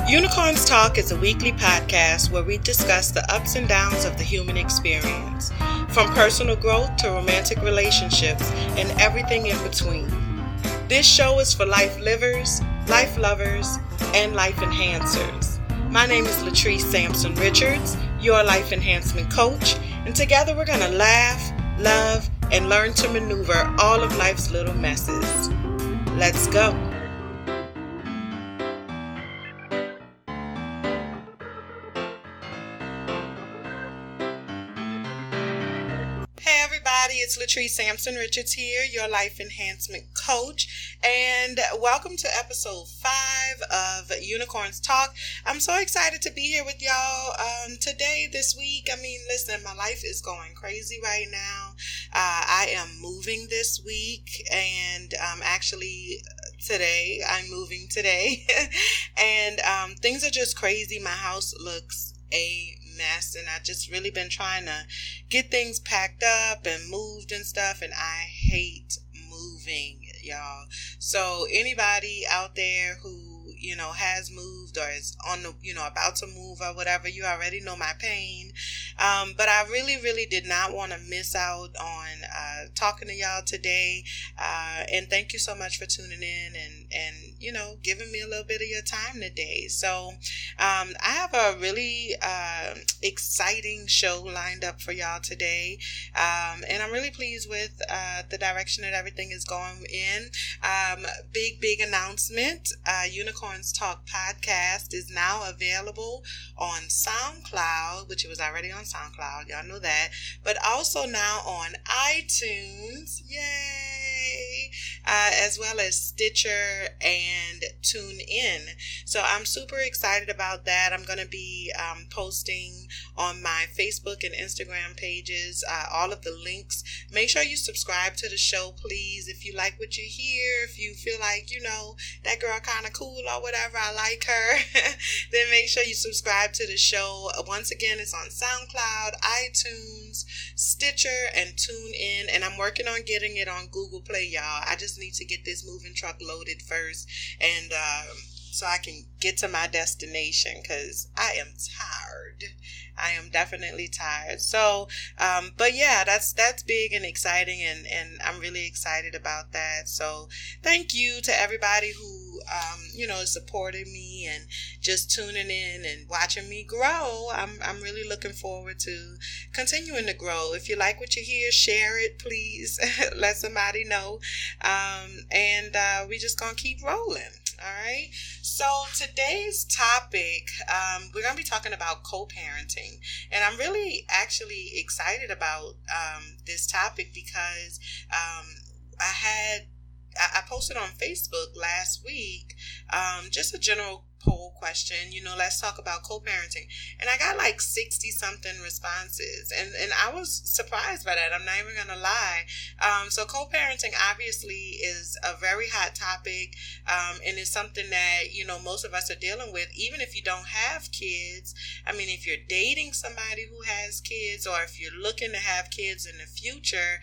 Unicorns Talk is a weekly podcast where we discuss the ups and downs of the human experience, from personal growth to romantic relationships and everything in between. This show is for life livers, life lovers, and life enhancers. My name is Latrice Sampson Richards, your life enhancement coach, and together we're going to laugh, love, and learn to maneuver all of life's little messes. Let's go. It's Latrice Sampson Richards here, your life enhancement coach, and welcome to episode 5 of Unicorns Talk. I'm so excited to be here with y'all today, this week. Listen, my life is going crazy right now. I am moving this week, and actually today, I'm moving today, and things are just crazy. My house looks a mess, and I just really been trying to get things packed up and moved and stuff, and I hate moving, y'all. So anybody out there who has moved or is on the about to move or whatever, you already know my pain. But I really did not want to miss out on talking to y'all today, and thank you so much for tuning in and giving me a little bit of your time today. So I have a really exciting show lined up for y'all today, and I'm really pleased with the direction that everything is going in. Big announcement. Unicorns Talk podcast is now available on SoundCloud, which it was already on SoundCloud, y'all know that, but also now on iTunes, yay, as well as Stitcher and TuneIn. So I'm super excited about that. I'm going to be posting on my Facebook and Instagram pages all of the links. Make sure you subscribe to the show, please. If you like what you hear, if you feel like, that girl kind of cool or whatever, I like her, then make sure you subscribe to the show. Once again, it's on SoundCloud, iTunes, Stitcher, and TuneIn, and I'm working on getting it on Google Play, y'all. I just need to get this moving truck loaded first, and so I can get to my destination, because I am tired. I am definitely tired. So, but yeah, that's big and exciting, and I'm really excited about that. So thank you to everybody who, is supporting me and just tuning in and watching me grow. I'm really looking forward to continuing to grow. If you like what you hear, share it, please. Let somebody know. And we just gonna keep rolling. All right. So today's topic, we're going to be talking about co-parenting, and I'm really actually excited about this topic because I posted on Facebook last week just a general poll question, let's talk about co-parenting, and I got like 60 something responses, and I was surprised by that. I'm not even gonna lie. So co-parenting obviously is a very hot topic, and it's something that most of us are dealing with, even if you don't have kids. If you're dating somebody who has kids, or if you're looking to have kids in the future,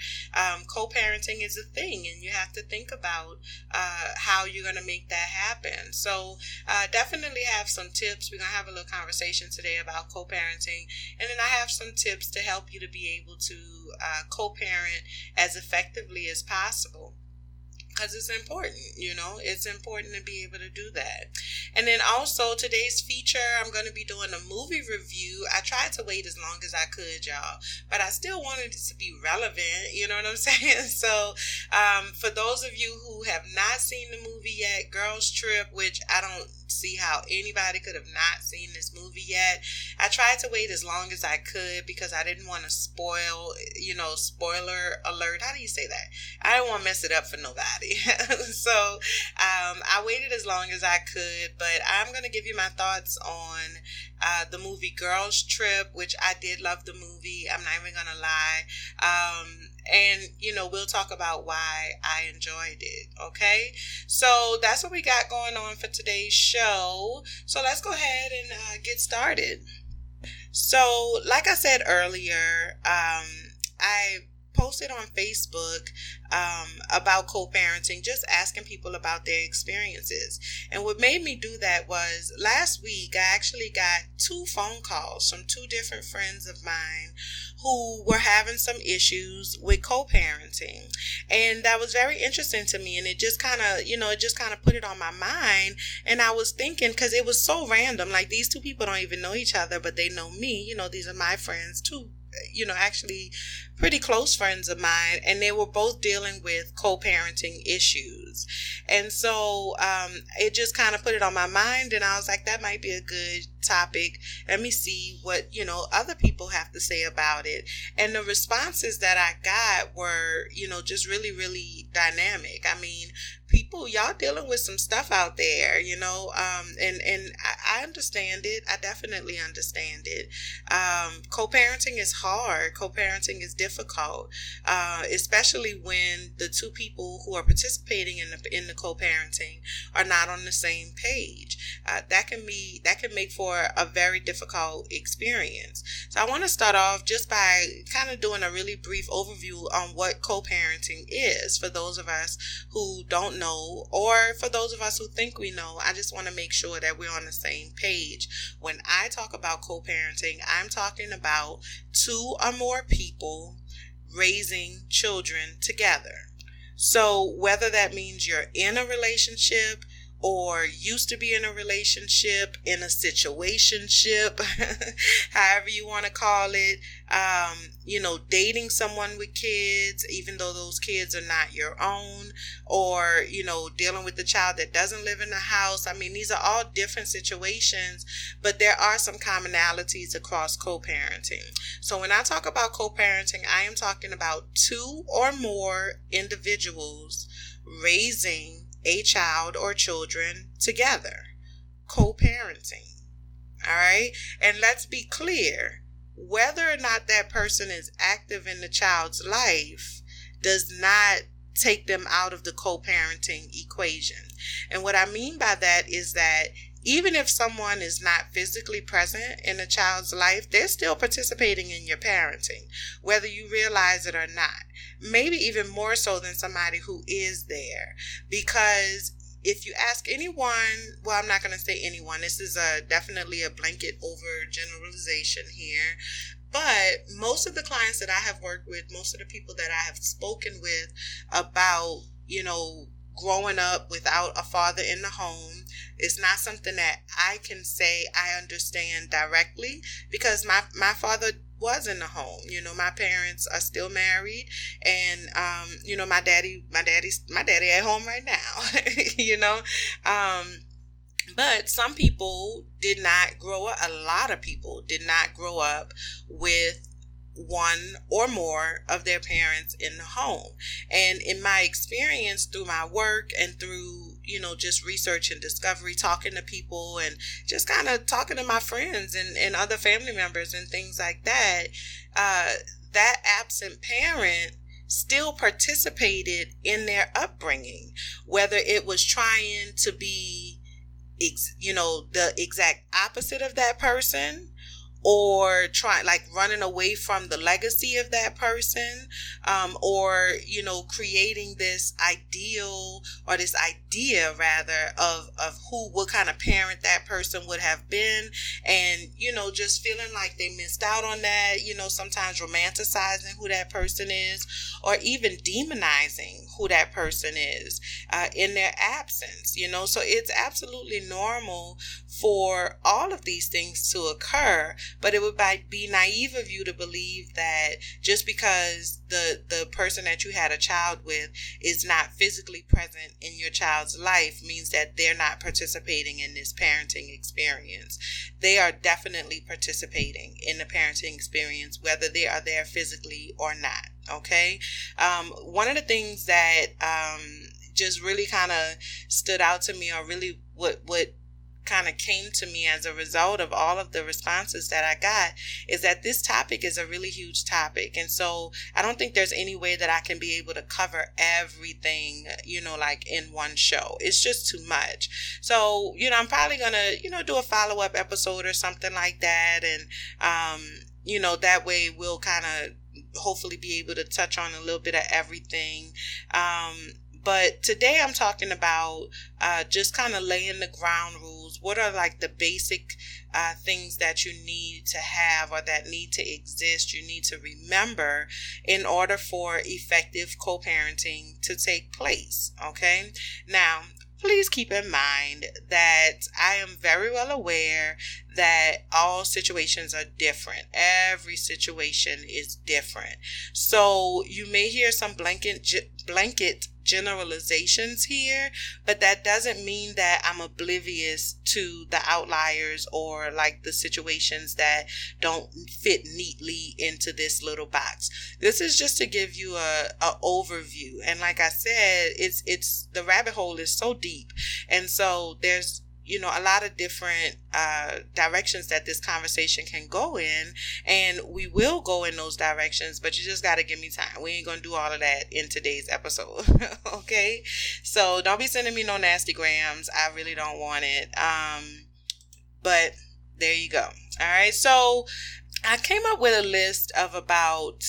co-parenting is a thing, and you have to think about how you're going to make that happen. So definitely have some tips. We're going to have a little conversation today about co-parenting, and then I have some tips to help you to be able to co-parent as effectively as possible. Because it's important, it's important to be able to do that. And then also today's feature, I'm going to be doing a movie review. I tried to wait as long as I could, y'all, but I still wanted it to be relevant, you know what I'm saying? So for those of you who have not seen the movie yet, Girls Trip, which I don't see how anybody could have not seen this movie yet. I tried to wait as long as I could because I didn't want to spoil, spoiler alert. How do you say that? I don't want to mess it up for nobody. So I waited as long as I could, but I'm going to give you my thoughts on the movie Girls Trip, which I did love the movie. I'm not even going to lie. And, we'll talk about why I enjoyed it. Okay. So that's what we got going on for today's show. So let's go ahead and get started. So like I said earlier, I posted posted on Facebook about co-parenting, just asking people about their experiences. And what made me do that was last week I actually got 2 phone calls from 2 different friends of mine who were having some issues with co-parenting. And that was very interesting to me. And it just kind of, put it on my mind. And I was thinking, because it was so random, like these 2 people don't even know each other, but they know me. These are my friends too. Actually pretty close friends of mine, and they were both dealing with co-parenting issues. And so it just kind of put it on my mind, and I was like, that might be a good topic. Let me see what, other people have to say about it. And the responses that I got were, just really, really dynamic. I mean, people, y'all dealing with some stuff out there, and I understand it. I definitely understand it. Co-parenting is hard. Co-parenting is difficult, especially when the 2 people who are participating in the co-parenting are not on the same page. That can make for a very difficult experience. So I want to start off just by kind of doing a really brief overview on what co-parenting is for those of us who don't know, or for those of us who think we know. I just want to make sure that we're on the same page. When I talk about co-parenting, I'm talking about 2 or more people raising children together. So whether that means you're in a relationship or used to be in a relationship, in a situationship, however you want to call it, dating someone with kids, even though those kids are not your own, or, dealing with the child that doesn't live in the house. I mean, these are all different situations, but there are some commonalities across co-parenting. So when I talk about co-parenting, I am talking about 2 or more individuals raising a child or children together, co-parenting. All right. And let's be clear, whether or not that person is active in the child's life does not take them out of the co-parenting equation. And what I mean by that is that even if someone is not physically present in a child's life, they're still participating in your parenting, whether you realize it or not. Maybe even more so than somebody who is there. Because if you ask anyone, well, I'm not going to say anyone. This is definitely a blanket overgeneralization here. But most of the clients that I have worked with, most of the people that I have spoken with about, growing up without a father in the home, it's not something that I can say I understand directly, because my father was in the home. My parents are still married, and my daddy at home right now. But some people did not grow up. A lot of people did not grow up with one or more of their parents in the home. And in my experience through my work and through, just research and discovery, talking to people and just kind of talking to my friends and other family members and things like that, that absent parent still participated in their upbringing, whether it was trying to be, the exact opposite of that person, or running away from the legacy of that person, or, creating this ideal, or this idea rather of what kind of parent that person would have been. And, just feeling like they missed out on that, sometimes romanticizing who that person is, or even demonizing who that person is in their absence, So it's absolutely normal for all of these things to occur. But it would be naive of you to believe that just because the person that you had a child with is not physically present in your child's life means that they're not participating in this parenting experience. They are definitely participating in the parenting experience, whether they are there physically or not. Okay. One of the things that just really kind of stood out to me, or really what kind of came to me as a result of all of the responses that I got, is that this topic is a really huge topic. And so I don't think there's any way that I can be able to cover everything, in one show. It's just too much. So, I'm probably going to, do a follow-up episode or something like that. And, that way we'll kind of hopefully be able to touch on a little bit of everything. But today I'm talking about just kind of laying the ground rules. What are like the basic things that you need to have or that need to exist, you need to remember in order for effective co-parenting to take place, okay? Now, please keep in mind that I am very well aware that all situations are different. Every situation is different. So you may hear some blanket generalizations here, but that doesn't mean that I'm oblivious to the outliers or like the situations that don't fit neatly into this little box. This is just to give you a overview, and like I said, it's the rabbit hole is so deep, and so there's a lot of different directions that this conversation can go in, and we will go in those directions, but you just got to give me time. We ain't going to do all of that in today's episode. Okay? So don't be sending me no nasty grams. I really don't want it. But there you go. All right. So I came up with a list of about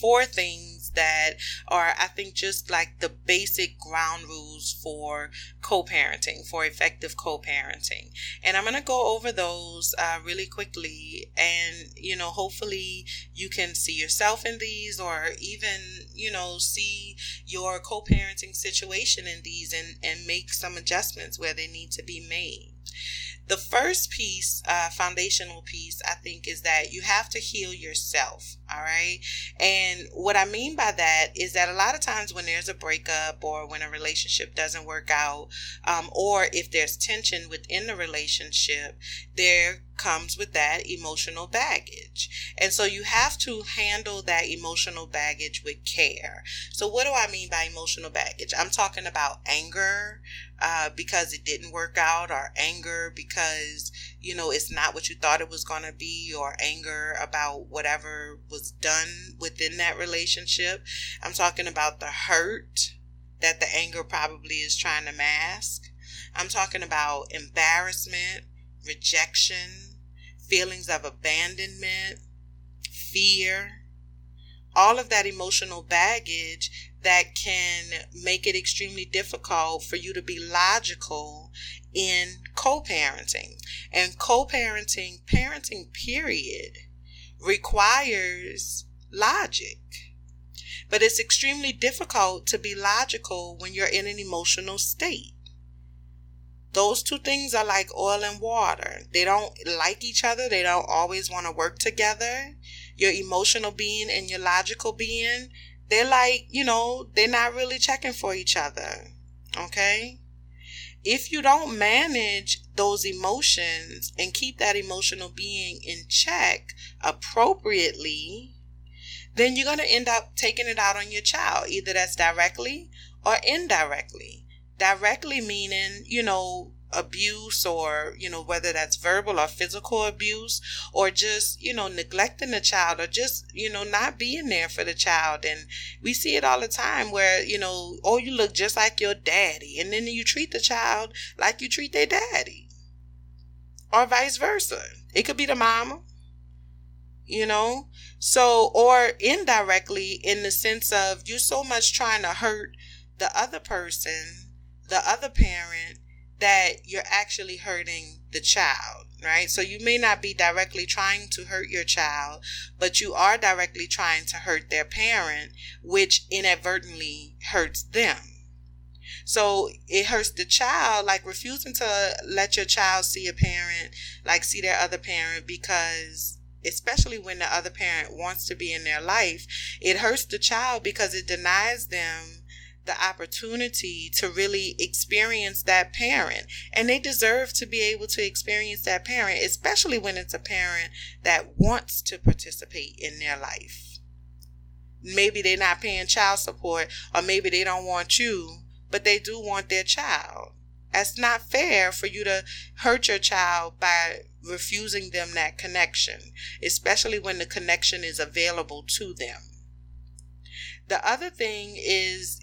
4 things that are, I think, just like the basic ground rules for co-parenting, for effective co-parenting. And I'm going to go over those really quickly, and, hopefully you can see yourself in these, or even, see your co-parenting situation in these and make some adjustments where they need to be made. The first piece, foundational piece, I think, is that you have to heal yourself, all right? And what I mean by that is that a lot of times when there's a breakup or when a relationship doesn't work out, or if there's tension within the relationship, there comes with that emotional baggage. And so you have to handle that emotional baggage with care. So what do I mean by emotional baggage? I'm talking about anger, because it didn't work out, or anger because, it's not what you thought it was going to be, or anger about whatever was done within that relationship. I'm talking about the hurt that the anger probably is trying to mask. I'm talking about embarrassment, rejection, feelings of abandonment, fear, all of that emotional baggage that can make it extremely difficult for you to be logical in co-parenting. And co-parenting, parenting period, requires logic. But it's extremely difficult to be logical when you're in an emotional state. Those two things are like oil and water. They don't like each other. They don't always want to work together. Your emotional being and your logical being, they're like, they're not really checking for each other. Okay? If you don't manage those emotions and keep that emotional being in check appropriately, then you're going to end up taking it out on your child. Either that's directly or indirectly. Directly meaning, abuse, or, whether that's verbal or physical abuse, or just, neglecting the child, or just, not being there for the child. And we see it all the time where, oh, you look just like your daddy. And then you treat the child like you treat their daddy, or vice versa. It could be the mama, so, or indirectly in the sense of you so much trying to hurt the other person, the other parent, that you're actually hurting the child, right? So you may not be directly trying to hurt your child, but you are directly trying to hurt their parent, which inadvertently hurts them. So it hurts the child, like refusing to let your child see a parent, like see their other parent, because especially when the other parent wants to be in their life, it hurts the child because it denies them the opportunity to really experience that parent. And they deserve to be able to experience that parent, especially when it's a parent that wants to participate in their life. Maybe they're not paying child support, or maybe they don't want you, but they do want their child. That's not fair for you to hurt your child by refusing them that connection, especially when the connection is available to them. The other thing is,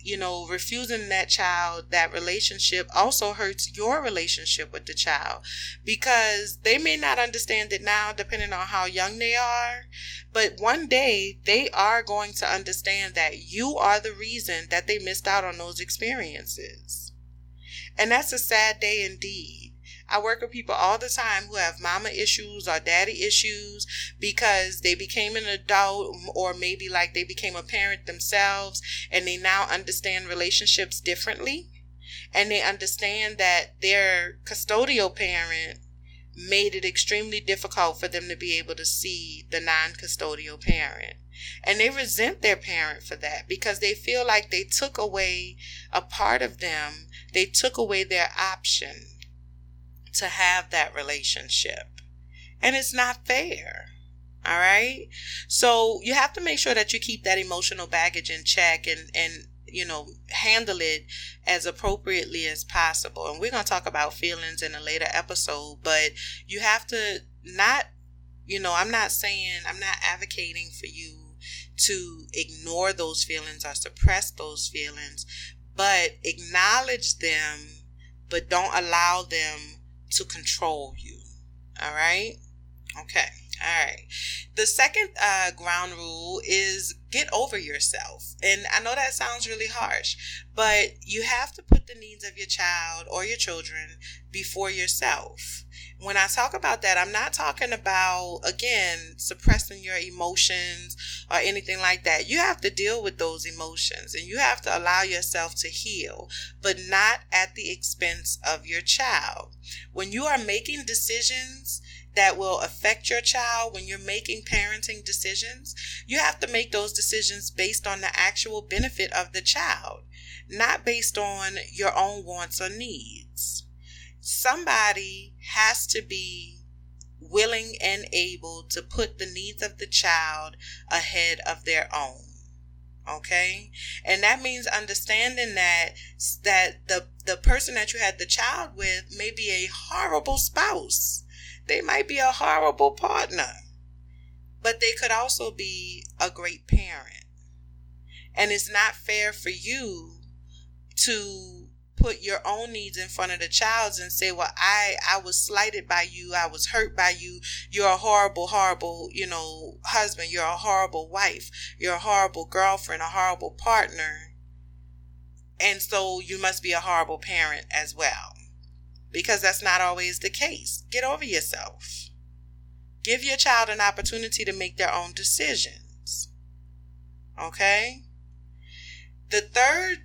refusing that child that relationship also hurts your relationship with the child, because they may not understand it now, depending on how young they are. But one day they are going to understand that you are the reason that they missed out on those experiences. And that's a sad day indeed. I work with people all the time who have mama issues or daddy issues because they became an adult, or maybe like they became a parent themselves, and they now understand relationships differently. And they understand that their custodial parent made it extremely difficult for them to be able to see the non-custodial parent. And they resent their parent for that, because they feel like they took away a part of them. They took away their option to have that relationship. And it's not fair. All right. So you have to make sure that you keep that emotional baggage in check, and handle it as appropriately as possible. And we're going to talk about feelings in a later episode, but you have to not, I'm not advocating for you to ignore those feelings or suppress those feelings, but acknowledge them, but don't allow them to control you. All right. Okay. All right. The second ground rule is get over yourself. And I know that sounds really harsh, but you have to put the needs of your child or your children before yourself. When I talk about that, I'm not talking about, again, suppressing your emotions or anything like that. You have to deal with those emotions, and you have to allow yourself to heal, but not at the expense of your child. When you are making decisions that will affect your child, when you're making parenting decisions, you have to make those decisions based on the actual benefit of the child, not based on your own wants or needs. Somebody has to be willing and able to put the needs of the child ahead of their own. Okay? And that means understanding that the person that you had the child with may be a horrible spouse. They might be a horrible partner, but they could also be a great parent. And it's not fair for you to put your own needs in front of the child's and say, well, I was slighted by you. I was hurt by you. You're a horrible, husband. You're a horrible wife. You're a horrible girlfriend, a horrible partner. And so you must be a horrible parent as well. Because that's not always the case. Get over yourself. Give your child an opportunity to make their own decisions. Okay? The third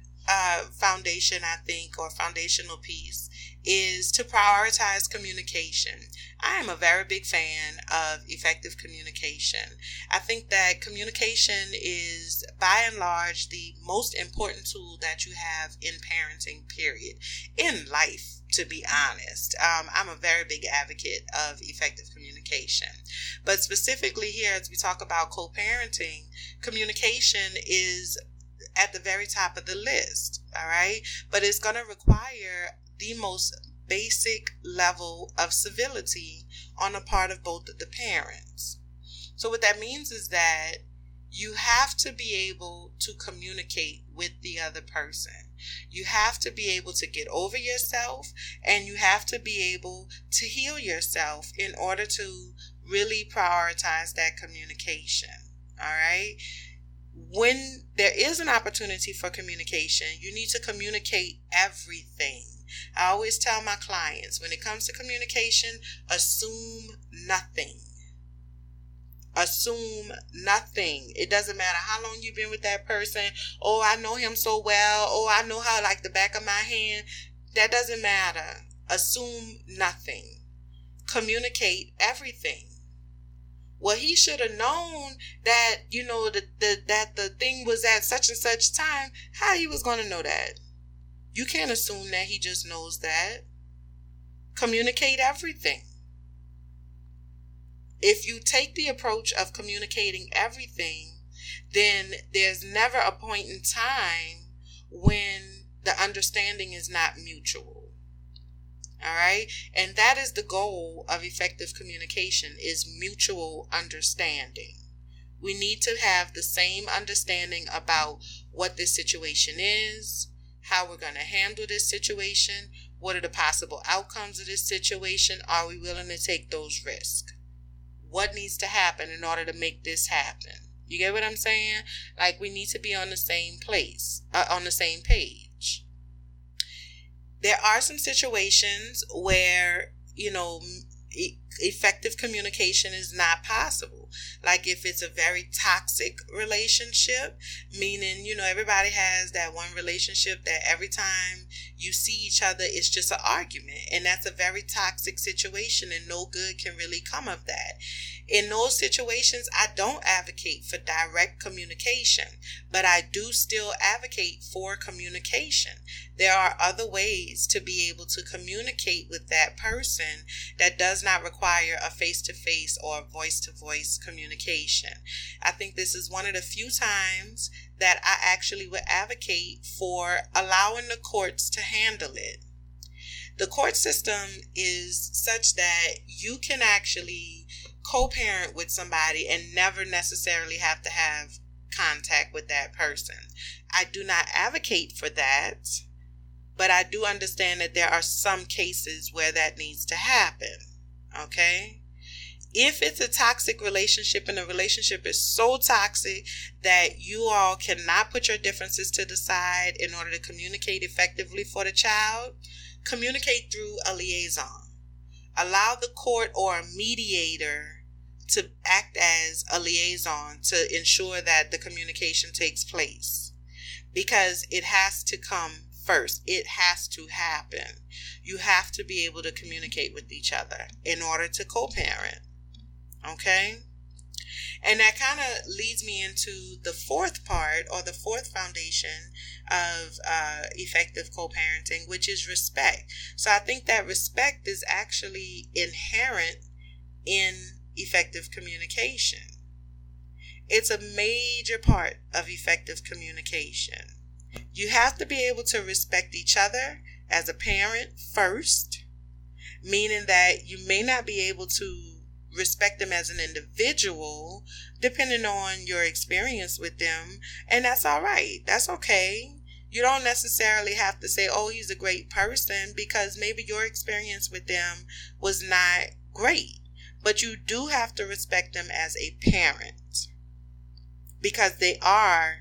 foundation, I think, or foundational piece, is to prioritize communication. I am a very big fan of effective communication. I think that communication is, by and large, the most important tool that you have in parenting, period, in life, to be honest. I'm a very big advocate of effective communication. But specifically here, as we talk about co-parenting, communication is at the very top of the list, all right? But it's going to require the most basic level of civility on the part of both of the parents. So what that means is that you have to be able to communicate with the other person. You have to be able to get over yourself, and you have to be able to heal yourself in order to really prioritize that communication, all right? When there is an opportunity for communication, you need to communicate everything. I always tell my clients, when it comes to communication, assume nothing. Assume nothing. It doesn't matter how long you've been with that person. Oh, I know him so well. Oh, I know how like the back of my hand. That doesn't matter. Assume nothing. Communicate everything. Well, he should have known that, that the thing was at such and such time. How he was going to know that? You can't assume that he just knows that. Communicate everything. If you take the approach of communicating everything, then there's never a point in time when the understanding is not mutual. All right? And that is the goal of effective communication, is mutual understanding. We need to have the same understanding about what this situation is, how we're going to handle this situation, what are the possible outcomes of this situation, are we willing to take those risks? What needs to happen in order to make this happen? You get what I'm saying? Like, we need to be on the same on the same page. There are some situations where, effective communication is not possible. Like if it's a very toxic relationship, meaning, everybody has that one relationship that every time you see each other, it's just an argument. And that's a very toxic situation, and no good can really come of that. In those situations, I don't advocate for direct communication, but I do still advocate for communication. There are other ways to be able to communicate with that person that does not require a face-to-face or voice-to-voice communication. I think this is one of the few times that I actually would advocate for allowing the courts to handle it. The court system is such that you can actually co-parent with somebody and never necessarily have to have contact with that person. I do not advocate for that, but I do understand that there are some cases where that needs to happen. Okay? If it's a toxic relationship and the relationship is so toxic that you all cannot put your differences to the side in order to communicate effectively for the child, communicate through a liaison. Allow the court or a mediator to act as a liaison to ensure that the communication takes place, because it has to come first. It has to happen. You have to be able to communicate with each other in order to co-parent. Okay? And that kind of leads me into the fourth part, or the fourth foundation of effective co-parenting, which is respect. So I think that respect is actually inherent in effective communication. It's a major part of effective communication. You have to be able to respect each other as a parent first, meaning that you may not be able to respect them as an individual depending on your experience with them, and that's all right. That's okay. You don't necessarily have to say, oh, he's a great person, because maybe your experience with them was not great. But you do have to respect them as a parent, because they are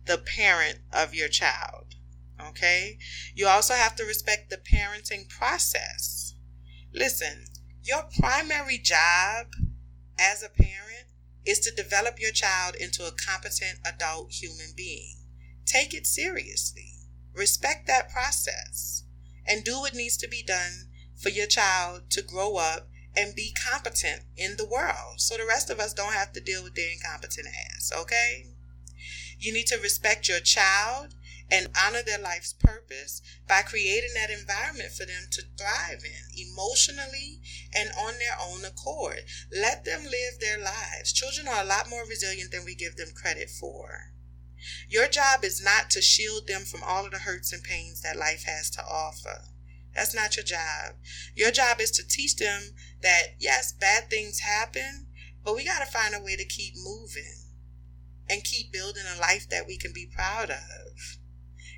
the parent of your child. Okay? You also have to respect the parenting process. Listen, your primary job as a parent is to develop your child into a competent adult human being. Take it seriously. Respect that process and do what needs to be done for your child to grow up and be competent in the world, so the rest of us don't have to deal with their incompetent ass. Okay? You need to respect your child and honor their life's purpose by creating that environment for them to thrive in, emotionally and on their own accord. Let them live their lives. Children are a lot more resilient than we give them credit for. Your job is not to shield them from all of the hurts and pains that life has to offer. That's not your job. Your job is to teach them that, yes, bad things happen, but we got to find a way to keep moving and keep building a life that we can be proud of.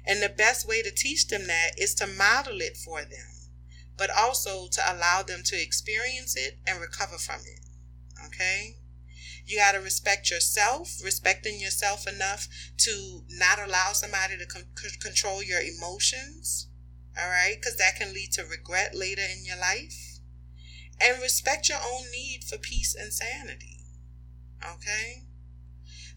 And the best way to teach them that is to model it for them, but also to allow them to experience it and recover from it. Okay? You got to respect yourself, respecting yourself enough to not allow somebody to control your emotions. All right? Because that can lead to regret later in your life. And respect your own need for peace and sanity. Okay?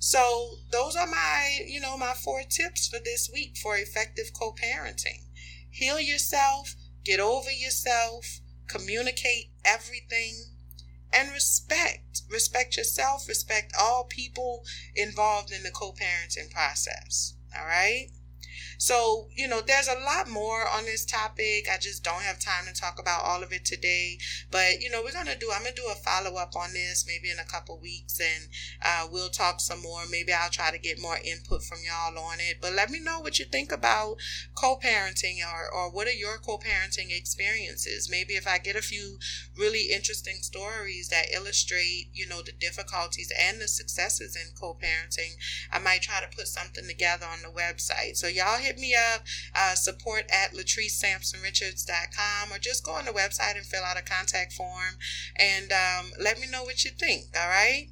So those are my 4 tips for this week for effective co-parenting. Heal yourself, get over yourself, communicate everything, and respect. Respect yourself, respect all people involved in the co-parenting process. All right? So, there's a lot more on this topic. I just don't have time to talk about all of it today. But, I'm going to do a follow up on this maybe in a couple weeks, and we'll talk some more. Maybe I'll try to get more input from y'all on it. But let me know what you think about co-parenting, or what are your co-parenting experiences. Maybe if I get a few really interesting stories that illustrate, the difficulties and the successes in co-parenting, I might try to put something together on the website. So y'all hit me up, support at latricesampsonrichards.com, or just go on the website and fill out a contact form, and let me know what you think. All right.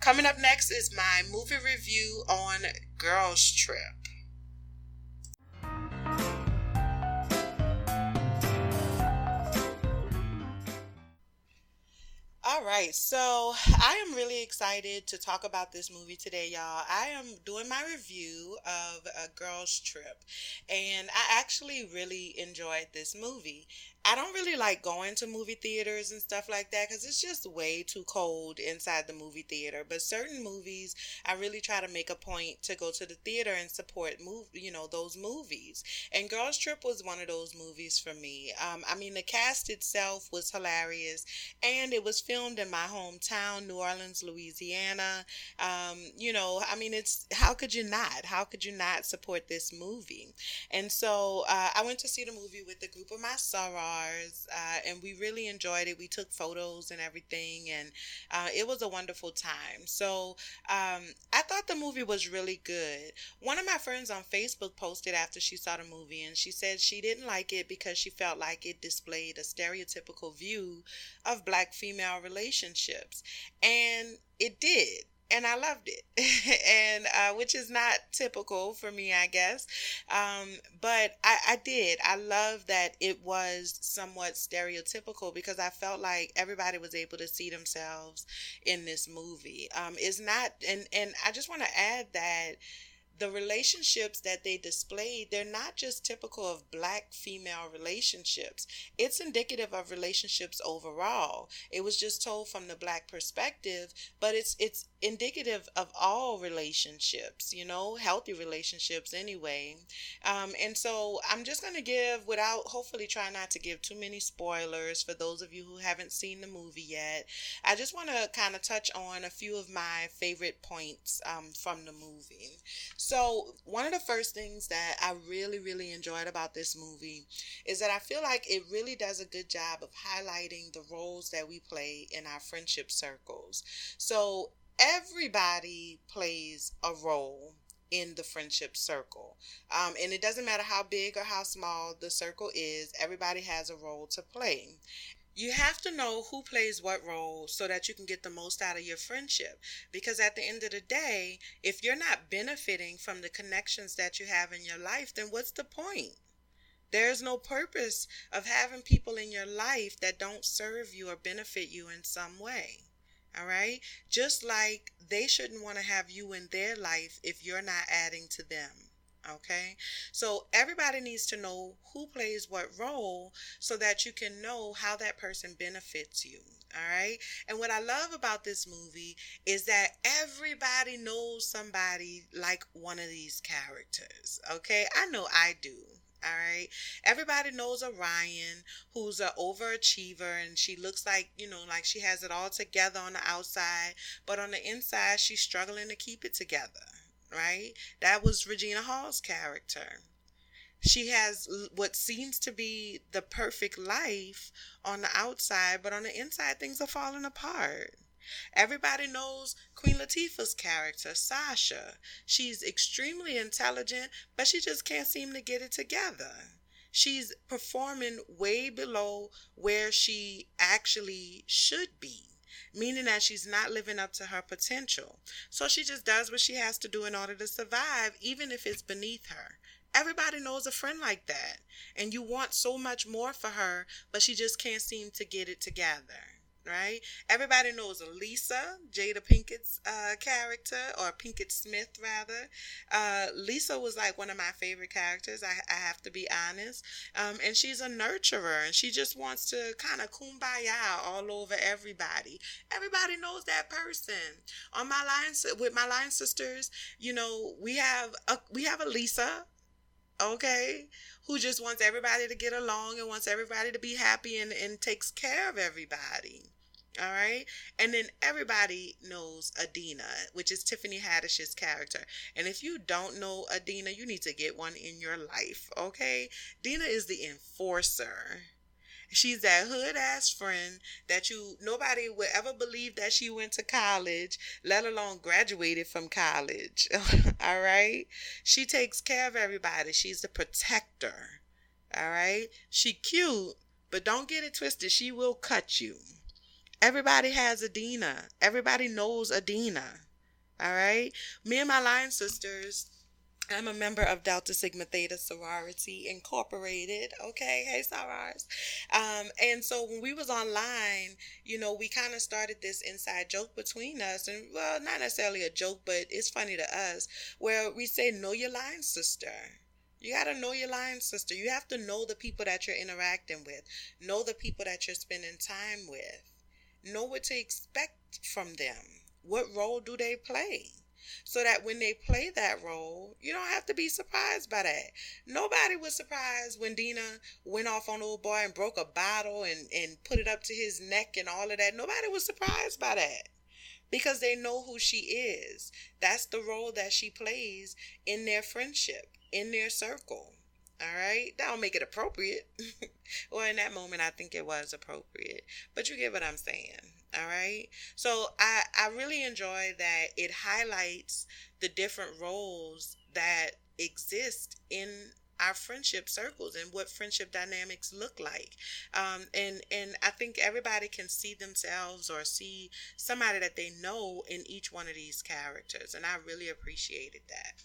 Coming up next is my movie review on Girls Trip. All right, so I am really excited to talk about this movie today, y'all. I am doing my review of A Girls Trip, and I actually really enjoyed this movie. I don't really like going to movie theaters and stuff like that because it's just way too cold inside the movie theater. But certain movies, I really try to make a point to go to the theater and support those movies. And Girls Trip was one of those movies for me. The cast itself was hilarious, and it was filmed in my hometown, New Orleans, Louisiana. It's how could you not? How could you not support this movie? And so I went to see the movie with a group of my sorors, and we really enjoyed it. We took photos and everything, and it was a wonderful time. So I thought the movie was really good. One of my friends on Facebook posted after she saw the movie, and she said she didn't like it because she felt like it displayed a stereotypical view of black female relationships. And it did. And I loved it, and which is not typical for me, I guess. But I did. I love that it was somewhat stereotypical because I felt like everybody was able to see themselves in this movie. It's not, and I just want to add that the relationships that they displayed, they're not just typical of black female relationships. It's indicative of relationships overall. It was just told from the black perspective, but it's indicative of all relationships, healthy relationships anyway. And so I'm just going to give, without hopefully try not to give too many spoilers for those of you who haven't seen the movie yet. I just want to kind of touch on a few of my favorite points from the movie. So one of the first things that I really, really enjoyed about this movie is that I feel like it really does a good job of highlighting the roles that we play in our friendship circles. So everybody plays a role in the friendship circle. And it doesn't matter how big or how small the circle is, everybody has a role to play. You have to know who plays what role so that you can get the most out of your friendship. Because at the end of the day, if you're not benefiting from the connections that you have in your life, then what's the point? There's no purpose of having people in your life that don't serve you or benefit you in some way. All right? Just like they shouldn't want to have you in their life if you're not adding to them. Okay, so everybody needs to know who plays what role so that you can know how that person benefits you. All right. And what I love about this movie is that everybody knows somebody like one of these characters. Okay, I know I do. All right. Everybody knows a Ryan who's an overachiever, and she looks like, like she has it all together on the outside, but on the inside, she's struggling to keep it together. Right? That was Regina Hall's character. She has what seems to be the perfect life on the outside, but on the inside, things are falling apart. Everybody knows Queen Latifah's character, Sasha. She's extremely intelligent, but she just can't seem to get it together. She's performing way below where she actually should be, meaning that she's not living up to her potential. So she just does what she has to do in order to survive, even if it's beneath her. Everybody knows a friend like that, and you want so much more for her, but she just can't seem to get it together. Right? Everybody knows Lisa, Jada Pinkett's character, or Pinkett Smith rather. Lisa was like one of my favorite characters, I have to be honest. And she's a nurturer, and she just wants to kind of kumbaya all over everybody. Everybody knows that person. On my line, with my line sisters, we have a Lisa. okay? Who just wants everybody to get along and wants everybody to be happy and takes care of everybody. All right. And then everybody knows Adina, which is Tiffany Haddish's character. And if you don't know Adina, you need to get one in your life. Okay. Dina is the enforcer. She's that hood ass friend that nobody would ever believe that she went to college, let alone graduated from college. All right. She takes care of everybody. She's the protector. All right. She cute, but don't get it twisted. She will cut you. Everybody has Adina. Everybody knows Adina. All right. Me and my line sisters, I'm a member of Delta Sigma Theta Sorority Incorporated. Okay, hey sorors. And so when we was online, we kind of started this inside joke between us, and well, not necessarily a joke, but it's funny to us, where we say, "Know your line sister." You got to know your line sister. You have to know the people that you're interacting with, know the people that you're spending time with, know what to expect from them. What role do they play? So that when they play that role, you don't have to be surprised by that. Nobody was surprised when Dina went off on old boy and broke a bottle and put it up to his neck and all of that. Nobody was surprised by that because they know who she is. That's the role that she plays in their friendship, in their circle. All right, that don't make it appropriate. Well, in that moment, I think it was appropriate, but you get what I'm saying. All right, so I really enjoy that it highlights the different roles that exist in our friendship circles and what friendship dynamics look like. And I think everybody can see themselves or see somebody that they know in each one of these characters, and I really appreciated that.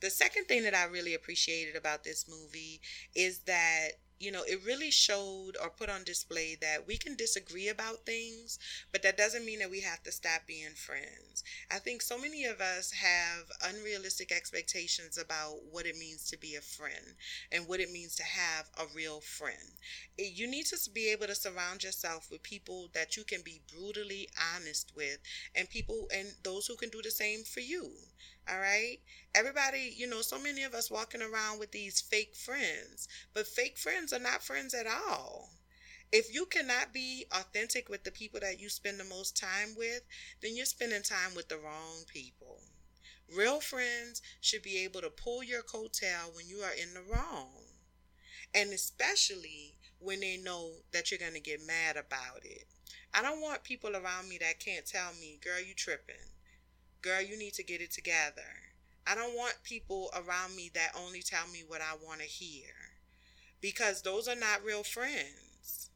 The second thing that I really appreciated about this movie is that, it really showed or put on display that we can disagree about things, but that doesn't mean that we have to stop being friends. I think so many of us have unrealistic expectations about what it means to be a friend and what it means to have a real friend. You need to be able to surround yourself with people that you can be brutally honest with, and people and those who can do the same for you. All right. Everybody, so many of us walking around with these fake friends, but fake friends are not friends at all. If you cannot be authentic with the people that you spend the most time with, then you're spending time with the wrong people. Real friends should be able to pull your coattail when you are in the wrong. And especially when they know that you're going to get mad about it. I don't want people around me that can't tell me, girl, you tripping. Girl, you need to get it together. I don't want people around me that only tell me what I want to hear, because those are not real friends.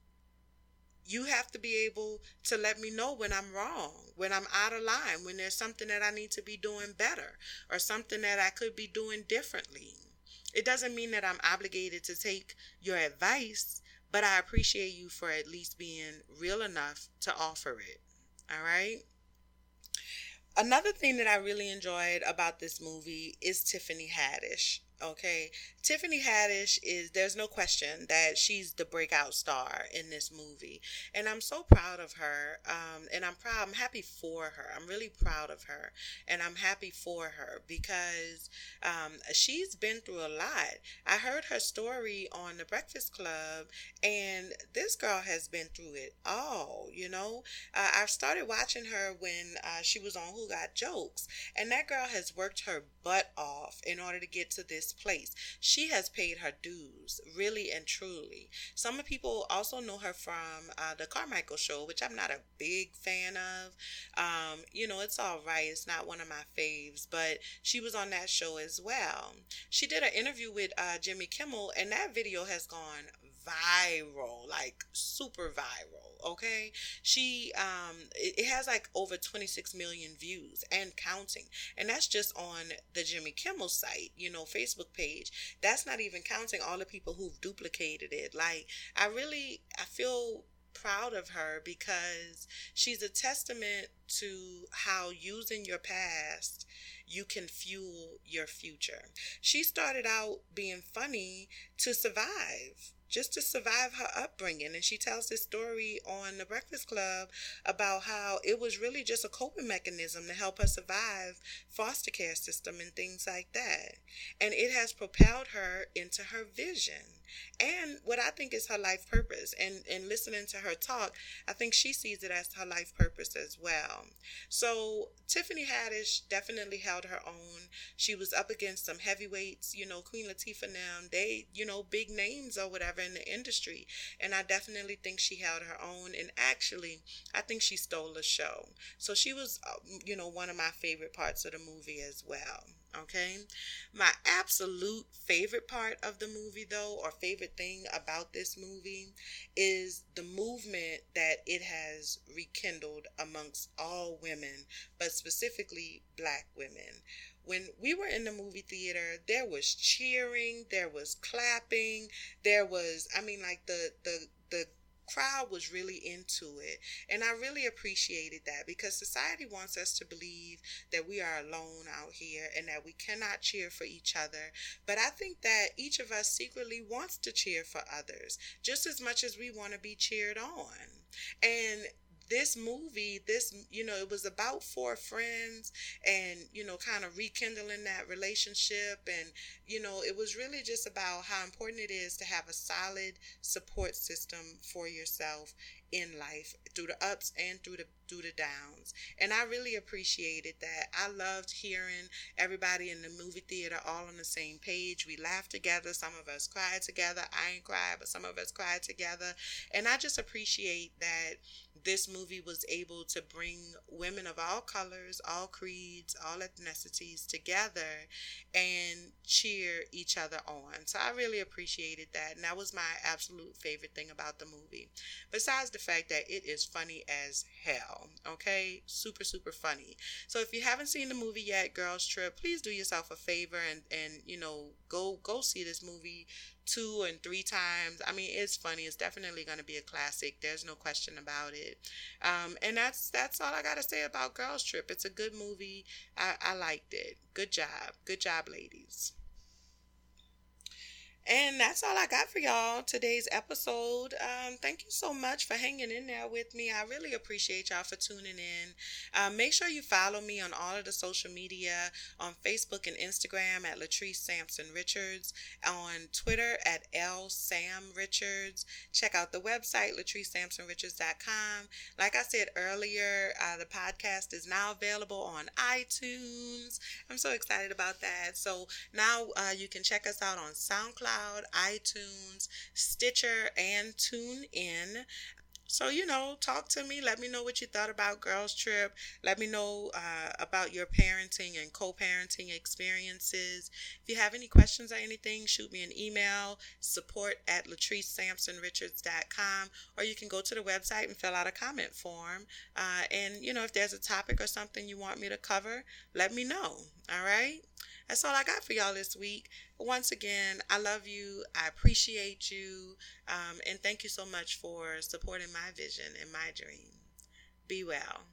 You have to be able to let me know when I'm wrong, when I'm out of line, when there's something that I need to be doing better or something that I could be doing differently. It doesn't mean that I'm obligated to take your advice, but I appreciate you for at least being real enough to offer it. All right? Another thing that I really enjoyed about this movie is Tiffany Haddish. Okay, Tiffany Haddish there's no question that she's the breakout star in this movie. And I'm so proud of her. And I'm happy for her. I'm really proud of her. And I'm happy for her because she's been through a lot. I heard her story on The Breakfast Club, and this girl has been through it all, I started watching her when she was on Who Got Jokes, and that girl has worked her butt off in order to get to this place. She has paid her dues, really and truly. Some people also know her from the Carmichael Show, which I'm not a big fan of. It's all right. It's not one of my faves, but she was on that show as well. She did an interview with Jimmy Kimmel, and that video has gone viral, like super viral. Okay, it has like over 26 million views and counting, and that's just on the Jimmy Kimmel site, Facebook page. That's not even counting all the people who've duplicated it. Like, I feel proud of her because she's a testament to how using your past you can fuel your future. She started out being funny to survive, just to survive her upbringing. And she tells this story on The Breakfast Club about how it was really just a coping mechanism to help her survive foster care system and things like that. And it has propelled her into her vision and what I think is her life purpose. And listening to her talk, I think she sees it as her life purpose as well. So Tiffany Haddish definitely held her own. She was up against some heavyweights, Queen Latifah and them, they, big names or whatever in the industry. And I definitely think she held her own. And actually, I think she stole the show. So she was, one of my favorite parts of the movie as well. Okay. My absolute favorite part of the movie, though, or favorite thing about this movie, is the movement that it has rekindled amongst all women, but specifically Black women. When we were in the movie theater, there was cheering, there was clapping, there was, the crowd was really into it. And I really appreciated that, because society wants us to believe that we are alone out here and that we cannot cheer for each other. But I think that each of us secretly wants to cheer for others just as much as we want to be cheered on. And this movie, it was about four friends and, kind of rekindling that relationship. And, it was really just about how important it is to have a solid support system for yourself in life, through the ups and through the downs. And I really appreciated that. I loved hearing everybody in the movie theater all on the same page. We laughed together. Some of us cried together. I ain't cried, but some of us cried together. And I just appreciate that this movie was able to bring women of all colors, all creeds, all ethnicities together and cheer each other on. So I really appreciated that. And that was my absolute favorite thing about the movie. Besides the fact that it is funny as hell. Okay? Super, super funny. So if you haven't seen the movie yet, Girls Trip, please do yourself a favor and go see this movie 2 and 3 times. I mean, it's funny. It's definitely going to be a classic. There's no question about it. And that's all I got to say about Girls Trip. It's a good movie. I liked it. Good job. Good job, ladies. And that's all I got for y'all today's episode. Thank you so much for hanging in there with me. I really appreciate y'all for tuning in. Make sure you follow me on all of the social media, on Facebook and Instagram at Latrice Sampson Richards, on Twitter at LSamRichards. Check out the website, LatriceSampsonRichards.com. Like I said earlier, the podcast is now available on iTunes. I'm so excited about that. So now you can check us out on SoundCloud, iTunes, Stitcher, and TuneIn. So, talk to me. Let me know what you thought about Girls Trip. Let me know about your parenting and co-parenting experiences. If you have any questions or anything, shoot me an email, support@LatriceSampsonRichards.com, or you can go to the website and fill out a comment form. And, if there's a topic or something you want me to cover, let me know. All right? That's all I got for y'all this week. Once again, I love you. I appreciate you. And thank you so much for supporting my vision and my dream. Be well.